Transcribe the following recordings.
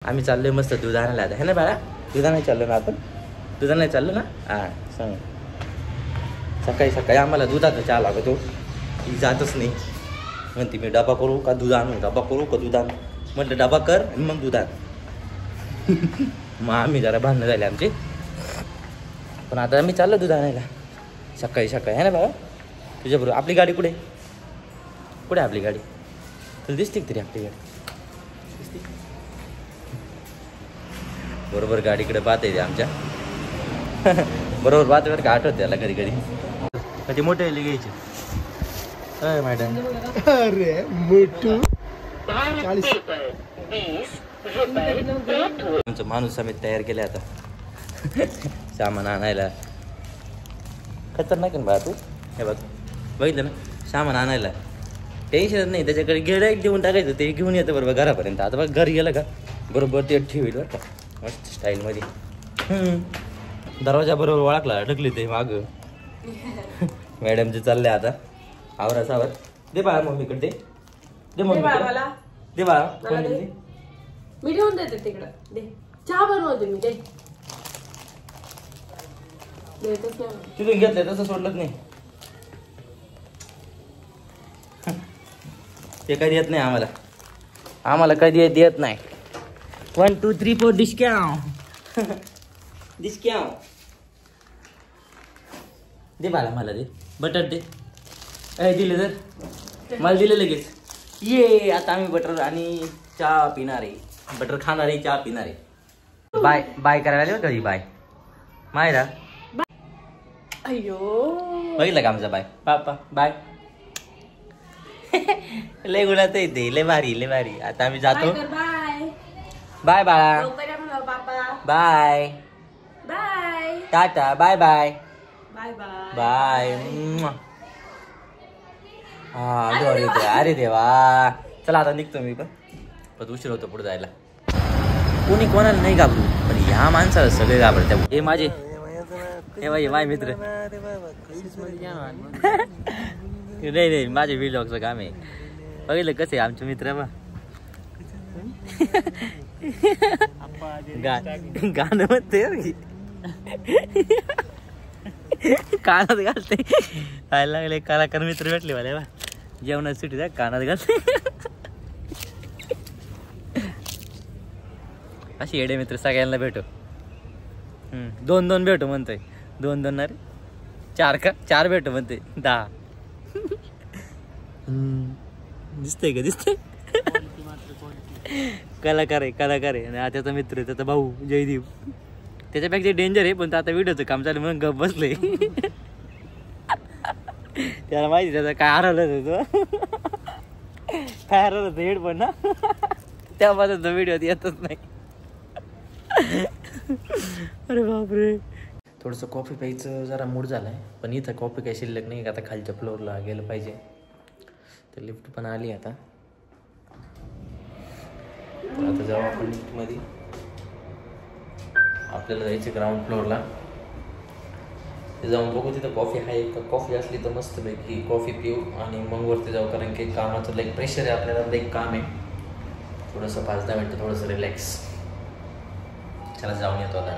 आम्ही चाललोय मस्त दूध आणायला आता है ना बाळा. दुधा नाही चाललो ना आपण. दुधा नाही चाललो ना. हां सांग. सकाळी सकाळी आम्हाला दुधाचा चहा लागतो. ती जातच नाही. म्हणते मी डबा करू का दूध आणू. डबा करू का दूध आणू. म्हटलं डबा कर आणि मग दूध आण. मग आम्ही जरा भांडणं झाले आमचे. पण आता आम्ही चाललो दूध आणायला सकाळी सकाळी है ना बाबा. तुझ्याबरोबर. आपली गाडी कुठे कुठे आपली गाडी. तुला दिसते तरी आपली गाडी दिसते. बरोबर गाडीकडे पाहता येते आमच्या. बरोबर पाहते बरं का. आठवत त्याला कधी कधी. कधी मोठे घ्यायचे. अय मॅडम. अरे मोठू आमचं माणूस समेत तयार केलं आता सामान आणायला. खतरनाक आहे बा तू. हे बघ बघितलं ना सामान आणायला टेन्शन नाही. त्याच्याकडे गिऱ्हाईक देऊन टाकायचं ते घेऊन येतं बरोबर घरापर्यंत. आता बघ घरी गेलं का बरोबर ते ठेवील बरं का मस्त स्टाईलमध्ये. दरवाजा बरोबर ओळखला ढकली ते माग. मॅडमचे चालले आता आवरा सावर. दे बाळा मम्मीकडे दे. दे मम्मी दे बाळा. मी घेऊन देते तिकडं. दे चहा बनवते मी. दे देतच नाही. तिथून घेतलंय तसं सोडलंच नाही. ते कधी येत नाही आम्हाला. आम्हाला कधी येत नाही. 1 2 3 4 डिस्काउंट डिस्काउंट. दे बाळा मला दे. बटर दे. काय दिले तर मला दिले लगेच. ये आता आम्ही बटर आणि चहा पिणार आहे. बटर खाणार आहे चहा पिणार आहे. बाय बाय करायला आले कधी बाय मायरा. अयो बघितलं का आमचा बाय पापा बाय. लय गुणात येते. लय भारी लय भारी. आता आम्ही जातो. बाय बाय बाळा. Bye bye tata bye bye bye bye bye. हा अरे देवा. चला आता निघतो मी पण उशीर होतो पुढे जायला. कोणी कोणाला नाही घाबरू पण ह्या माणसाला सगळे घाबरतात. हे माझे हे माझे मित्र. नाही माझे व्हिडिओचं काम आहे. बघितलं कसे आमचे मित्र बा. गाणं म्हणते कानात घालते. खायला लागले कलाकार मित्र भेटले मला बा. जेवणात सुटी द्या कानात घालते. अशी येडे मित्र सगळ्यांना भेटो. 2-2 भेटो म्हणतोय. 2-2 ना रे 4 का 4 भेटो म्हणते 10. दिसतंय का दिसतंय. कलाकार आहे आणि त्याचा मित्र आहे त्याचा भाऊ जयदीप. त्याच्यापेक्षा डेंजर आहे पण आता व्हिडिओचं काम चालू म्हणून गप बसले. त्याला माहिती त्याचं काय हरवलं होतं. काय हरवलं होतं हेडफोन ना. तेव्हापासून तो व्हिडिओ येतच नाही. अरे बापरे. थोडंसं कॉफी प्यायचं जरा मूड झालाय पण इथं कॉफी काही शिल्लक नाही. आता खालच्या फ्लोअरला गेलं पाहिजे. तर लिफ्ट पण आली आता. आता जाऊ आपण लिफ्टमध्ये. आपल्याला जायचं ग्राउंड फ्लोअरला. ते जाऊन बघू तिथं कॉफी आहे का. कॉफी असली तर मस्तपैकी कॉफी पिऊ आणि मग वरती जाऊ. कारण की कामाचं लाईक प्रेशर आहे आपल्याला. लाईक काम आहे थोडंसं 5-10 मिनटं थोडंसं रिलॅक्स. चला जाऊन येतो आता.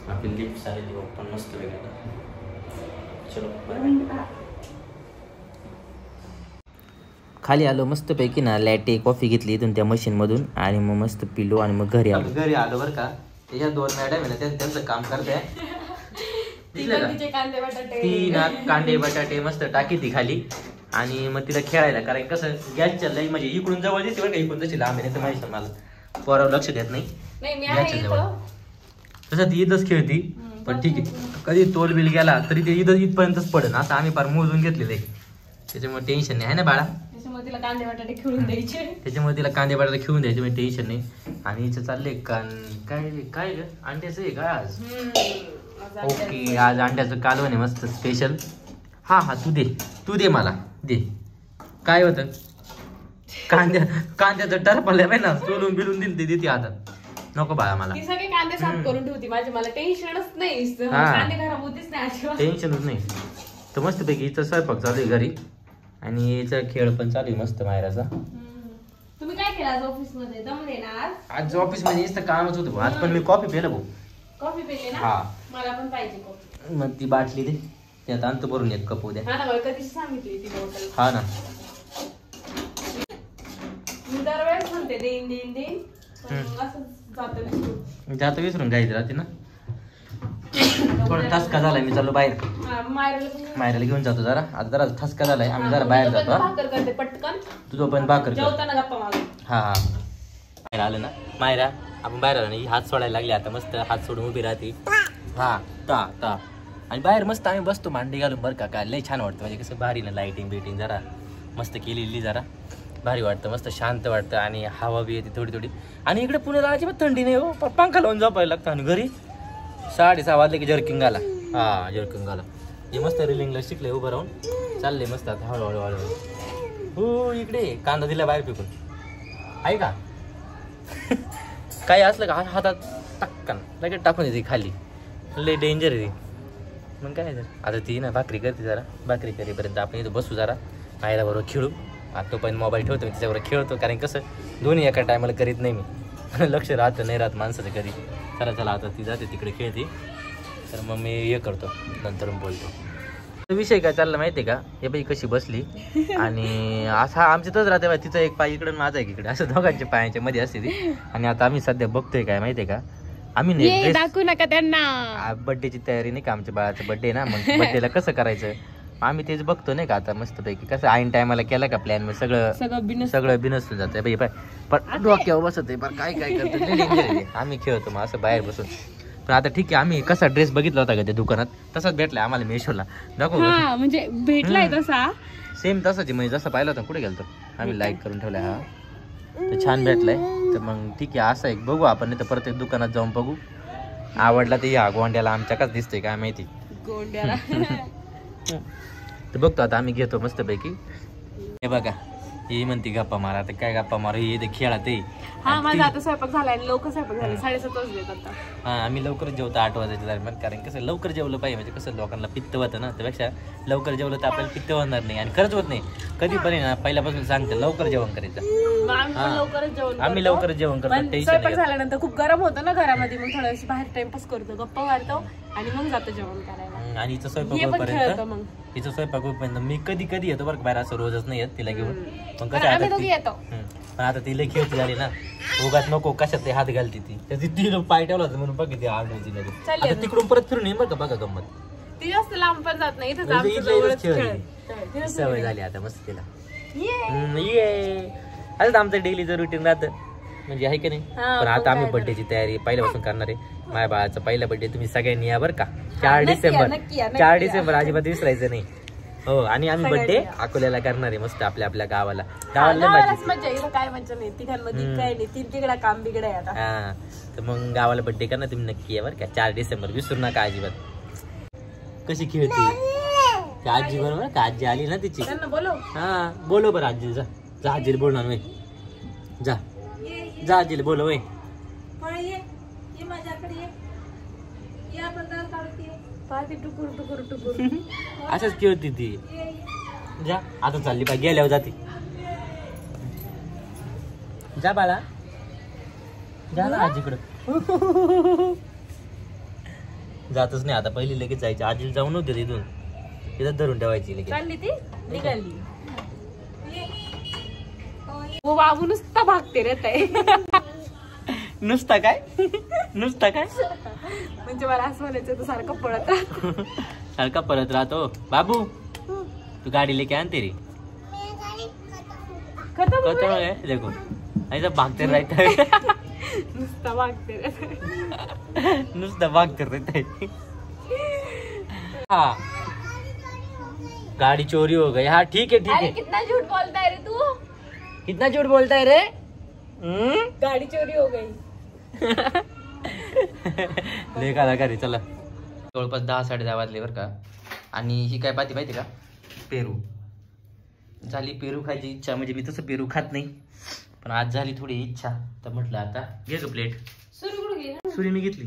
आपली लिफ्ट झालेली ओपन मस्त वेगळं. चलो खाली आलो मस्तपैकी ना. लॅटे कॉफी घेतली इथून त्या मशीनमधून आणि मग मस्त पिलो आणि मग घरी आलो. बरं का. त्याच्या 2 मॅडम आहे ना त्यांचं काम करते. ती ना कांदे बटाटे मस्त टाकी ती खाली आणि मग तिला खेळायला. कारण कसं गॅसच्या लई म्हणजे इकडून जवळ दिसते बरं का. इकडून जशी लांब आहे तर माहिती मला पोरावर लक्ष देत नाही. गॅसच्या जवळ तसं ती ईदच खेळती. पण ठीक आहे कधी तोल बिल गेला तरी ते इथपर्यंतच पडेल असं आम्ही फार मोजून घेतलेलं आहे. त्याच्यामुळे टेन्शन नाही आहे ना बाळा. त्याच्यामुळे तिला कांदे बटाटे खेळून द्यायचे म्हणजे टेन्शन नाही. आणि हिचं चाललंय काय अंड्याचं आहे का आज. ओके आज अंड्याचं कालवण आहे मस्त स्पेशल. हा तू दे मला दे. काय होतं कांद्याचं टरपल्या पाहिजे ना. सोलून बिलून दिली देते हातात. नको बाळा मला. सगळे कांदे साफ करून ठेवती माझे. मला टेन्शनच नाही. कांदे खराब होतीच नाही. टेन्शनच नाही. तर मस्तपैकी हिचं स्वयंपाक चालू आहे घरी आणि हिचा खेळ पण चालू आहे मस्त मायराचा. तुम्ही काय केलं आज ऑफिस मध्ये दमले ना आज ऑफिस मध्ये नुसतं कामच होतं भाऊ. आज पण मी कॉफी पिलं भाऊ. कॉफी पिली ना हा. मला पण पाहिजे कॉफी. मग ती बाटली दे त्यात आणतो भरून एक कप उद्या. हा ना मला कधीच सांगितली ती बॉटल. हा ना मी दरवेळेस म्हणते देईन देईन देईन पण असं जातं विसरून. जातो विसरून जायचं राहते ना. थोडा ठसका झालाय मी चाललो बाहेर. हा, मायराला घेऊन जातो जरा. आता जरा ठसका झालाय आम्ही जरा बाहेर जातो. भाकर करते पटकन. तुझं पण भाकर कर. जेवताना गप्पा मारू. हा हा बाहेर आलं ना मायरा आपण बाहेर आलो ना. हात सोडायला लागले आता मस्त हात सोडून उभी राहते. हा ता ता आणि बाहेर मस्त आम्ही बसतो मांडी घालून बरं का. काय लय छान वाटतं म्हणजे कसं भारी ना लाईटिंग बिटिंग जरा मस्त केलेली जरा भारी वाटतं मस्त शांत वाटतं आणि हवा बी येते थोडी थोडी. आणि इकडे पुण्याला अजिबात थंडी नाही हो. पंखा लावून झोपायला लागतं आणि घरी 6:30 वाजले की जर्किंग आला. हा जर्किंग आला. हे मस्त रिलिंगला शिकले उभं राहून चालले मस्त आता हळूहळू हळूहळू. हो इकडे कांदा दिला बाहेर फेकून आहे का. काही असलं का हातात टक्कन लगेच टाकून देते खाली. लय डेंजर आहे ती. मग काय तर आता ती ना भाकरी करते जरा. भाकरी करेपर्यंत आपण इथं बसू जरा मायला बरोबर खेळू. आता तो पण मोबाईल ठेवतो मी त्याच्याबरोबर खेळतो कारण कसं दोन्ही एका टायमाला करीत नाही मी. लक्ष राहतं नाही राहत माणसाचं कधी. चला चला आता ती जाते तिकडे खेळते तर मग मी हे करतो नंतर बोलतो. विषय काय चालला माहितीये का. हे बाई कशी बसली आणि असा आमच्या तच राहते तिचा एक पाय इकडे माझा एक इकडे असं दोघांच्या पायाच्या मध्ये असते ती. आणि आता आम्ही सध्या बघतोय काय माहितीये का आम्ही नाही दाखवू नका त्यांना. बर्थडेची तयारी नाही का आमच्या बाळाचा बर्थडे ना. मग बर्थडेला कसं करायचं आम्ही तेच बघतो नाही का आता मस्त पैकी कसं ऐन टायमाला केला का प्लॅन मग सगळं बिनसून जातं बाई. पण डोक्यावर बसत आहे बरं काय काय करतो. आम्ही खेळतो मग असं बाहेर बसून. पण आता ठीक आहे आम्ही कसा ड्रेस बघितला होता का त्या दुकानात तसाच भेटलाय आम्हाला मेशोला. दाखव म्हणजे भेटलाय तसा सेम तसाच म्हणजे जसं पाहिलं होतं कुठे गेलतो आम्ही लाईक करून ठेवलाय. हा तर छान भेटलाय. तर मग ठीक आहे असं एक बघू आपण नाही तर प्रत्येक दुकानात जाऊन बघू. आवडला तर या गोंड्याला आमच्या काच दिसतोय काय माहिती गोंड्याला. तर बघतो आता आम्ही घेतो मस्त पैकी. हे बघा ही म्हणते गप्पा मारा. आता काय गप्पा मारू हे खेळा ते. हा माझा आता स्वयंपाक झालाय लवकर स्वयंपाक झाला 7:30 वाजले आता. हा आम्ही लवकरच जेवतो 8 वाजायच्या दरम्यान कारण कसं लवकर जेवलं पाहिजे म्हणजे कसं लोकांना पित्त होतं ना. त्यापेक्षा लवकर जेवलं तर आपल्याला पित्त होणार नाही आणि खरंच होत नाही कधी पण ना. पहिल्यापासून सांगते लवकर जेवण करायचं. आम्ही लवकरच जेवण करतो. स्वयंपाक झाल्यानंतर खूप गरम होतं ना घरामध्ये मग थोडं बाहेर टाइमपास करतो गप्पा मारतो आणि मग जातो जेवण करायला. आणि हिचा स्वयंपाक होईपर्यंत मी कधी कधी येतो बरं बाहेर असं रोजच नाही येत तिला घेऊन. पण कसं पण आता ती लई खेळती झाली ना उगाच नको कशात ते हात घालते ती तिला पाय ठेवला होता म्हणून बघ आता तिकडून परत फिरून येईल बरं का बघा गंमत. ती जास्त लांब पण जात नाही सवय झाली आता मस्त तिला. असं आमचं डेलीचं रुटीन राहतं म्हणजे आहे की नाही. पण आता आम्ही बर्थडेची तयारी पहिल्यापासून करणार आहे. माझ्या बाळाचा पहिला बर्थडे तुम्ही सगळ्यांनी या बरं का 4 डिसेंबर अजिबात विसरायचं नाही. हो आणि आम्ही बर्थडे अकोल्याला करणार आहे मस्त आपल्या आपल्या गावाला. काय मजा नाही तिघांमध्ये काय नाही. 3 तिकडा काम बिगड आहे आता. हा तर मग गावाला बर्थडे करणार तुम्ही नक्की या बरं का 4 डिसेंबर विसरू नका अजिबात. कशी खेळते आजी बरोबर का आजी आली ना तिची. हा बोलो बरं आजी जा आजीला बोलणार वय जा आजीला बोलो वय. असंच खेळती ती. जा आता चालली पाहिजे गेल्यावर जाते. जा बाळा जा ना आजीकडं. जातच नाही आता पहिली लगेच जायची. आजीला जाऊन नव्हते तिथून तिथं धरून ठेवायची लगेच. चालली ती निघाली. बाबू नुसता भागते रे. नुसता काय म्हणजे मला असं म्हणायचं तू सारखं परत राहतो. बाबू तू गाडी लेके आणते रे खतम है देखो ऐसा भागते रहता है. नुसता भागते रहता है. हाँ गाड़ी चोरी हो गई. हाँ ठीक है. कितना झूठ बोलता है रे तू. कितना झूठ बोलता है रे. गाडी चोरी हो गई. लेखा घरी चला. जवळपास 10-10:30 वाजले बरं का. आणि ही काय पाती माहिती का पेरू झाली. पेरू खायची इच्छा म्हणजे मी तसं पेरू खात नाही पण आज झाली थोडी इच्छा तर म्हटलं आता घे ग प्लेट. सुरी मी घेतली.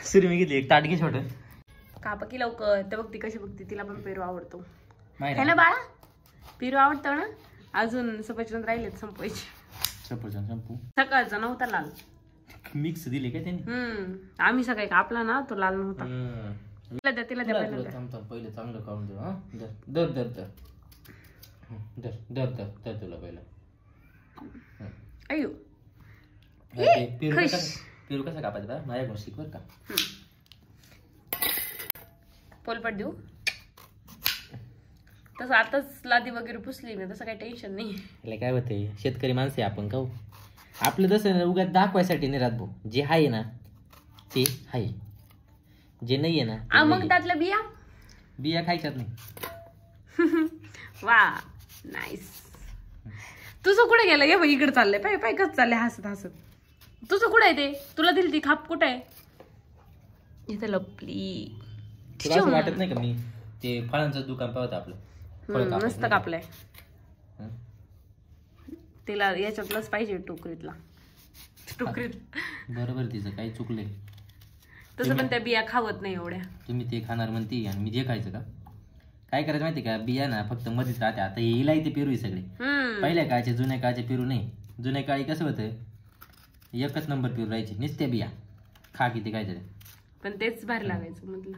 सुरी मी घेतली. एक ताट घे छोट. कापा की लवकर. तर बघ ती कशी बघते तिला पण पेरू आवडतो. माहिती ना बाळा पिरू आवडतं ना. अजून सफरचंद राहिलेत संपवायचे. सफरचंद संपू. सकाळचा नव्हता लाल. मिक्स दिले काय त्यांनी. आम्ही सकाळी कापला ना तो लाल नव्हता. तिला द्या पहिले चांगलं काढून देऊ. हा दर दर दर दर दर दर दर तुला पहिलं. अयो पेरू कसा कापायचा बा माझ्याकडून शिक बर का. पोलपट देऊ. तसं आताच लादी वगैरे पुसली ना तसं काही टेन्शन नाही. काय होते शेतकरी माणसे आपण खाऊ. आपलं तसं उगाच दाखवायसाठी नाही राहत भाऊ. जे आहे ना ते आहे, जे नाही आहे ना मग त्यातल्या बिया बिया खायच्यात नाही. वा नाईस. तुझं कुठे गेलं गे इकडे चाललंय पाय पाय कसं चाललंय हसत हसत. तुझं कुठे आहे ते तुला दिली ती खाप कुठे आहे. इथे लपली. तुला असं वाटत नाही का मी ते फळांचं दुकान पाहत आपलं मस्त कापलंय. तिला याच्यातलंच पाहिजे टोकरीतला. बरोबर तिचं काही चुकलंय. तसं पण त्या बिया खावत नाही एवढ्या. तुम्ही ते खाणार म्हणती आणि मी जे खायचं का. काय करायचं माहिती का बिया ना फक्त मध्येच राहते. आता हिला इथे पेरू सगळे पहिल्या काळचे जुन्या काळचे पेरू नाही. जुन्या काळी कसं होतं एकच नंबर पेरू राहायचे नुसत्या बिया खा किती काय तरी. पण तेच भारी लागायचं म्हटलं.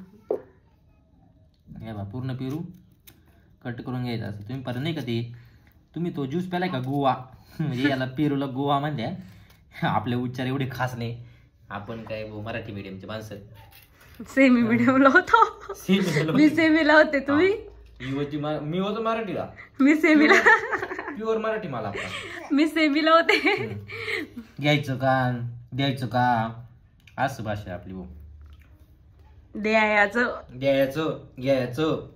बा पूर्ण पेरू कट करून घ्यायचं असं. तुम्ही परत नाही का ते तुम्ही तो ज्यूस प्यालाय का गोवा म्हणजे याला पेरूला गोवा म्हणल्या. आपले उच्चार एवढे खास नाही. आपण काय मराठी मीडियमचे माणसं. सेमी मीडियमला होतो. मी सेमीला होते. तुम्ही मी होतो मराठीला. मी सेमीला प्युअर मराठी मला. मी सेमीला होते. घ्यायचं का द्यायचं का असं भाषा आपली भाऊ. द्यायचं घ्यायचं.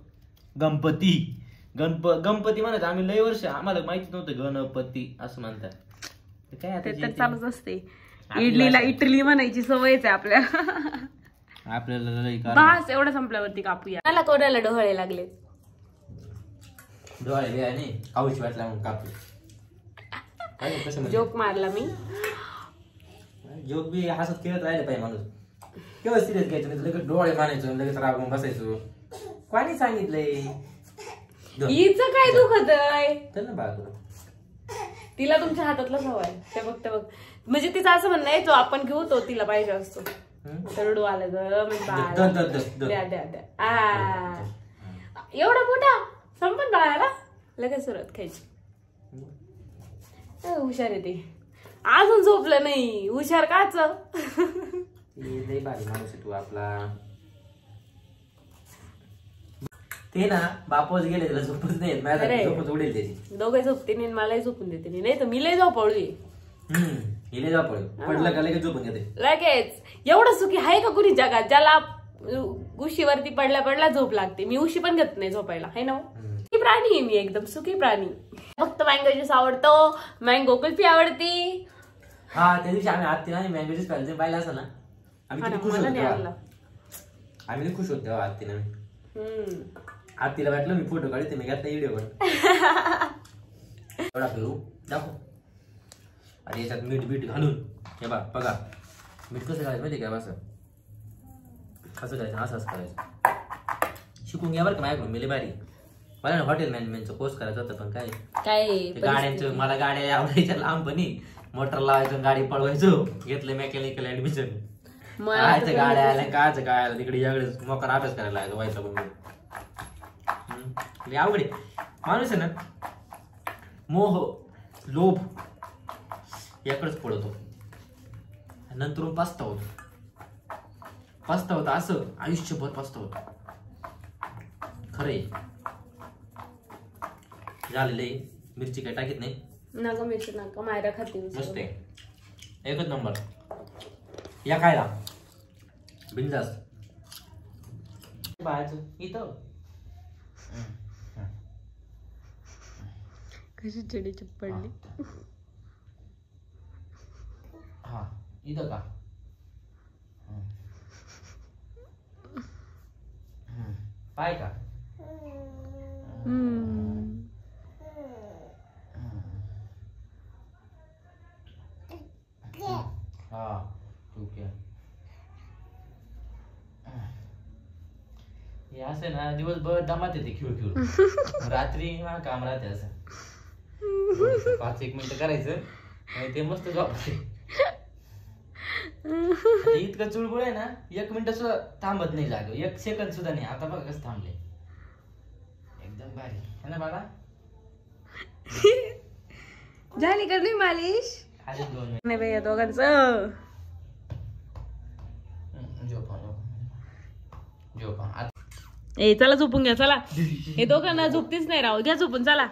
गणपती गणपती म्हणत आम्ही लय वर्ष आम्हाला माहिती नव्हतं गणपती असं म्हणतात. काय ते तर चालूच असते. इडलीला इटली म्हणायची सवयच आहे आपल्याला. बस एवढं संपल्यावरती कापूया. मला कोणाला डोळे लागले. डोळे नाही खाऊची वाटला म्हणून कापू. जोक मारला मी. जोक बी हसत खेळत राहिले पाहिजे माणूस. केव्हा सिरियस घ्यायचं नाही. लगेच डोळे मानायचं लगेच रागून बसायचो. कोणी सांगितलंय. हिचं काय दुखत आहे. चल ना बाळा तिला तुमच्या हातातला हवाय ते बघ ते बघ. म्हणजे तिचं असं म्हणणं आहे जो आपण घेऊ तो तिला पाहिजे असतो. रडू आलं द्या द्या द्या. एवढा मोठा संपत बाळाला लगेच सुरुवात खायची. हुशार आहे ते. अजून झोपलं नाही. हुशार काच. लय भारी माणूस आहे तू आपला. ते ना बापच गेले त्याला झोपच नाही. झोपच उडेल त्याची. दोघे झोपते नाही मलाही झोपून देते नाही तर मी लय झोपाळू. हिले जा पडलं का लगेच झोपून घेते लगेच. एवढं सुखी आहे का कुणी जगात ज्याला उशीवरती पडल्या पडल्या झोप लागते. मी उशी पण घेत नाही झोपायला है ना. प्राणी आहे मी एकदम सुखी प्राणी. फक्त मँगो ज्यूस आवडतो. मँगो कुल्फी आवडती. हा त्या दिवशी आम्ही आत्तीला मँगो ज्यूस प्यायला पाहिलं असं ना आम्ही खुश होतो. आम्ही खुश होतो आत्तीला. आत्तीला वाटलं मी फोटो काढते मी घेतला व्हिडिओ पण. एवढा फिरू दाखव. आणि याच्यात मीठ घालून हे बघा मीठ कसं करायचं माहिती काय. असं कसं करायचं असंच करायचं. शिकून घ्या बरं का माझ्याकडून. मी लय भारी. मला ना हॉटेल मॅनेजमेंटचा कोर्स करायचा होता पण काय गाड्यांचं मला गाड्या आवडायच्या लहानपणी. मोटर लावायचं गाडी पळवायचो. घेतलं मेकॅनिकल ऍडमिशन. कायचं गाड्या आल्या कायचं काय आलं तिकडे यावेळेस मोकार अभ्यास करायला लागला व्हायचा बघून. आवडे माणूस आहे ना मोह लोभ याकडेच पळतो. नंतर पस्तावत असं आयुष्यभर पस्तावत. खरंय झालेलं आहे. मिरची काय टाकीत नाही. नका मिरची नका मायरा खाते. मस्त आहे एकच नंबर. या खायला बिंदास. बाहेरचं इथं कशी चिडीची पडली. हा इथं का पाय का. हा ठीक आहे. हे असं ना दिवसभर दमात येते खेळ खेळ रात्री काम राहते असं 5-1 मिनिटं करायचं आणि ते मस्त झोपते. इतकं चुळबुळ आहे ना 1 मिनिट सुद्धा थांबत नाही जाग 1 सेकंद सुद्धा नाही. आता बघा कसं थांबले एकदम भारी है ना बाळा. झाली का नाही मालिश? अजून 2 मिनिट नाही बाई या दोघांचं. झोपा ए चला झोपून घ्या चला. हे दोघांना झोपतीच नाही राहू घ्या झोपून चला.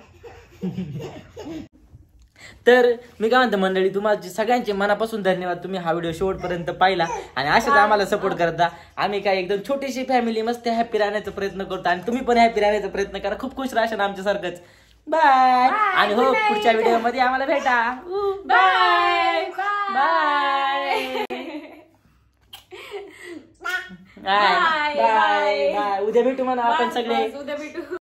तर मी काय म्हणतो मंडळी तुम्हाला सगळ्यांचे मनापासून धन्यवाद. तुम्ही हा व्हिडिओ शेवटपर्यंत पाहिला आणि अशाच आम्हाला सपोर्ट करता. आम्ही काय एकदम छोटीशी फॅमिली मस्त हॅपी राहण्याचा प्रयत्न करतो आणि तुम्ही पण हॅपी राहण्याचा प्रयत्न करा. खूप खुश राहा आमच्यासारखंच. बाय. आणि हो पुढच्या व्हिडिओ मध्ये आम्हाला भेटा. Bye bye bye bye. उद्या भेटू म्हणा आपण सगळे. उद्या भेटू.